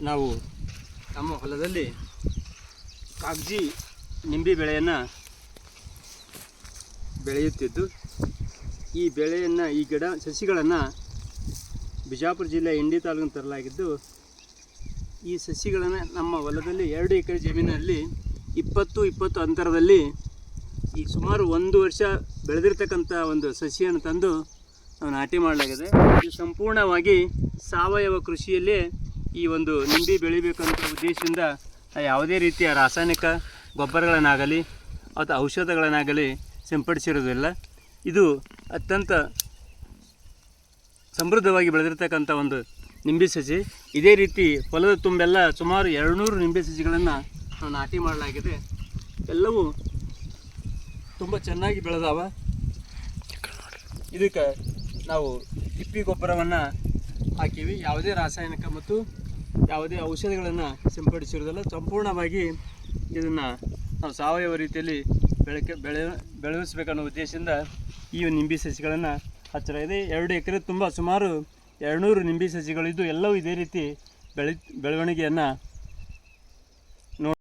ನಾವು ನಮ್ಮ ಹೊಲದಲ್ಲಿ ಕಾಗಜಿ ನಿಂಬೆ ಬೆಳೆಯನ್ನು ಬೆಳೆಯುತ್ತಿದ್ದು, ಈ ಬೆಳೆಯನ್ನು ಈ ಗಿಡ ಸಸಿಗಳನ್ನು ಬಿಜಾಪುರ ಜಿಲ್ಲೆ ಇಂಡಿ ತಾಲೂಕಿನ ತರಲಾಗಿದ್ದು, ಈ ಸಸಿಗಳನ್ನು ನಮ್ಮ ಹೊಲದಲ್ಲಿ 2 ಎಕರೆ ಜಮೀನಲ್ಲಿ 20-20 ಅಂತರದಲ್ಲಿ ಈ ಸುಮಾರು 1 ವರ್ಷ ಬೆಳೆದಿರ್ತಕ್ಕಂಥ ಒಂದು ಸಸಿಯನ್ನು ತಂದು ನಾವು ನಾಟಿ ಮಾಡಲಾಗಿದೆ. ಇದು ಸಂಪೂರ್ಣವಾಗಿ ಸಾವಯವ ಕೃಷಿಯಲ್ಲೇ ಈ ಒಂದು ನಿಂಬೆ ಬೆಳಿಬೇಕಂತ ಉದ್ದೇಶದಿಂದ ಯಾವುದೇ ರೀತಿಯ ರಾಸಾಯನಿಕ ಗೊಬ್ಬರಗಳನ್ನಾಗಲಿ ಅಥವಾ ಔಷಧಗಳನ್ನಾಗಲಿ ಸಿಂಪಡಿಸಿರೋದಿಲ್ಲ. ಇದು ಅತ್ಯಂತ ಸಮೃದ್ಧವಾಗಿ ಬೆಳೆದಿರ್ತಕ್ಕಂಥ ಒಂದು ನಿಂಬೆ ಸಸಿ. ಇದೇ ರೀತಿ ಹೊಲದ ತುಂಬೆಲ್ಲ ಸುಮಾರು 200 ನಿಂಬೆ ಸಸಿಗಳನ್ನು ನಾವು ನಾಟಿ ಮಾಡಲಾಗಿದೆ. ಎಲ್ಲವೂ ತುಂಬ ಚೆನ್ನಾಗಿ ಬೆಳೆದಾವ. ಇದಕ್ಕೆ ನಾವು ತಿಪ್ಪಿ ಗೊಬ್ಬರವನ್ನು ಹಾಕೀವಿ. ಯಾವುದೇ ರಾಸಾಯನಿಕ ಮತ್ತು ಯಾವುದೇ ಔಷಧಿಗಳನ್ನು ಸಿಂಪಡಿಸಿರೋದಿಲ್ಲ. ಸಂಪೂರ್ಣವಾಗಿ ಇದನ್ನು ನಾವು ಸಾವಯವ ರೀತಿಯಲ್ಲಿ ಬೆಳೆಸಬೇಕನ್ನೋ ಉದ್ದೇಶದಿಂದ ಈ ನಿಂಬೆ ಸಸಿಗಳನ್ನು ಹಚ್ಚಲಾಗಿದೆ. 2 ಎಕರೆ ತುಂಬ ಸುಮಾರು 200 ನಿಂಬೆ ಸಸಿಗಳಿದ್ದು ಎಲ್ಲವೂ ಇದೇ ರೀತಿ ಬೆಳವಣಿಗೆಯನ್ನು